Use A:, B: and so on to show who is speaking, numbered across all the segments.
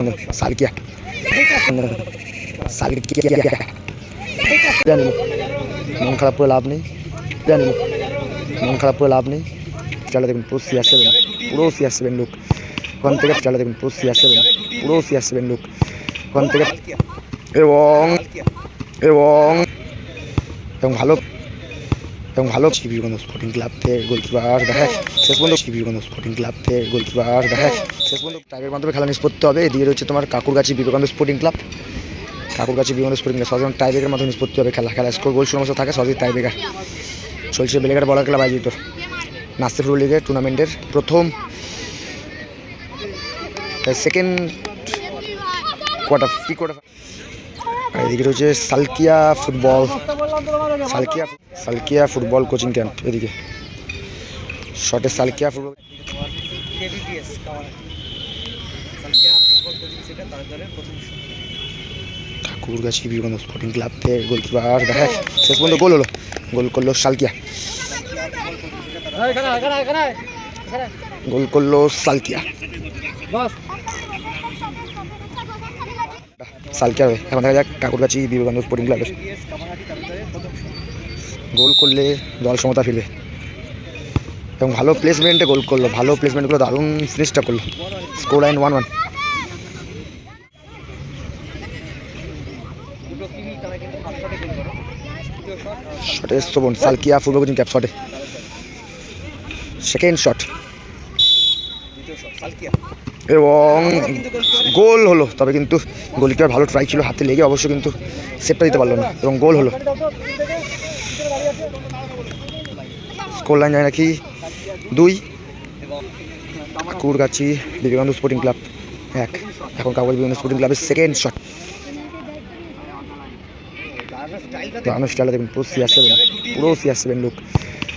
A: सालकिया मन खराब করে লাভ নেই, মন খারাপ করে লাভ নেই। চালা দেখুন পুরো CR7 লুক ওখান থেকে, চালা দেখুন পুরো CR7 লুক ওখান থেকে, এবং ভালো বিবেকানন্দ স্পোর্টিং ক্লাব থেকে গোলকিপার দেখায় শেষ পর্যন্ত, বিবেকানন্দ স্পোর্টিং ক্লাব থেকে গোলকিপার দেখায় শেষ পর্যন্ত টাইপের মাধ্যমে খেলা নিষ্পত্তি হবে। এদিকে রয়েছে তোমার Kakurgachi Vivekananda sporting club, Vivekananda sporting club সহজে টাইব্রেকারের মাধ্যমে নিষ্পত্তি হবে। খেলা স্কোর গোল সমস্যা থাকে, সহজেই টাইব্রেকার চলছে। বেলেঘাটা বলার ক্লাব আয়োজিত নাসির ফুটবল লিগের টুর্নামেন্টের প্রথম সেকেন্ড কোয়ার্টার। এদিকে রয়েছে সালকিয়া ফুটবল কোচিং ক্যাম্প। এদিকে শর্টে Salkia football Thakurgachhi Vivekananda sporting club থেকে গোলকিপার দেখায় শেষ পর্যন্ত গোল করলো সালকিয়া, এখন দেখা যাক ঠাকুরগাছি বিবেকানন্দ স্পোর্টিং ক্লাবের গোল করলে দল সমতা ফিরবে, এবং ভালো প্লেসমেন্টে গোল করলো, দারুণ ফিনিশটা করলো। Score line 1-1। শটে Shovan Salkia football coaching camp, শটে সেকেন্ড শট এবং গোল হলো। তবে কিন্তু গোলকিপার ভালো ট্রাই ছিল, হাতে লেগে অবশ্য কিন্তু সেভটা দিতে পারলো না, এবং গোল হলো। স্কোর লাইন যায় নাকি 2। ঠাকুরগাছি বিবেকানন্দ স্পোর্টিং ক্লাব 1। এখন কাকুরগাছি বিবেকানন্দ স্পোর্টিং ক্লাবের সেকেন্ড শট। দেখুন পুরো CR7 লুক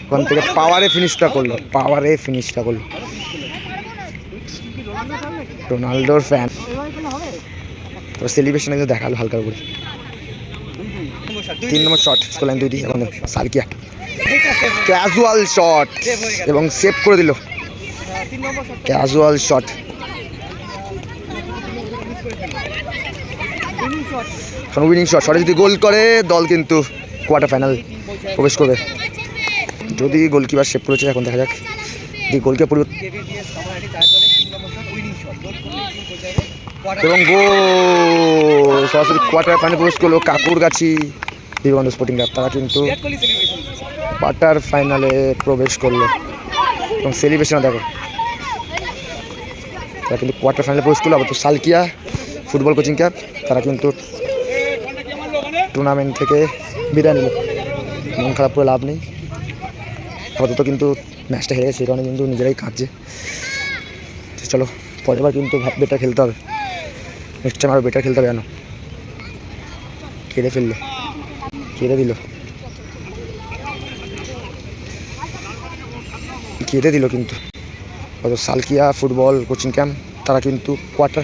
A: ওখান থেকে পাওয়ারে ফিনিশটা করলো, রোনাল্ডোর ফ্যান। তো সেলিব্রেশন কিন্তু দেখালো হালকা করে। 3 নম্বর শট, স্কোর লাইন 2। এখন সালকিয়া ক্যাজুয়াল শট এবং সেভ করে দিল, ক্যাজুয়াল শট। উইনিং শট, শটে যদি গোল করে দল কিন্তু কোয়ার্টার ফাইনাল প্রবেশ করবে, যদি গোলকিপার সেভ করেছে। এখন দেখা যাক গোলকিপার পরিবর্তন এবং গোল, সরাসরি কোয়ার্টার ফাইনালে প্রবেশ করলো কাকুরগাছি বিবেকানন্দ স্পোর্টিং ক্লাব। তারা কিন্তু কোয়ার্টার ফাইনালে প্রবেশ করলো, এবং সেলিব্রেশন দেখো, তারা কিন্তু কোয়ার্টার ফাইনালে প্রবেশ করলো। আবার তো সালকিয়া ফুটবল কোচিং ক্লাব তারা কিন্তু টুর্নামেন্ট থেকে বিদায় নিল। মন খারাপ করে লাভ নেই, আপাতত কিন্তু ম্যাচটা হেরে গেছে, সেই কারণে কিন্তু নিজেরাই কাঁদছে। চলো পরের বার কিন্তু বেটার খেলতে হবে, নেক্সট টাইম আরও বেটার খেলতে হবে। জানো কেড়ে দিল কিন্তু সালকিয়া ফুটবল কোচিং ক্যাম্প তারা কিন্তু কোয়ার্টার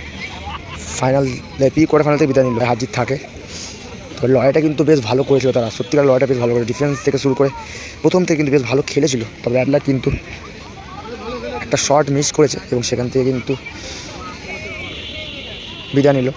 A: ফাইনাল থেকে বিদায় নিল। হার জিত থাকে, তবে লড়াইটা কিন্তু বেশ ভালো করেছিল তারা, সত্যিকার লড়াইটা বেশ ভালো করে, ডিফেন্স থেকে শুরু করে প্রথম থেকে কিন্তু বেশ ভালো খেলেছিল। তবে অ্যাডলার কিন্তু একটা শট মিস করেছে, এবং সেখান থেকে কিন্তু বিদায় নিল।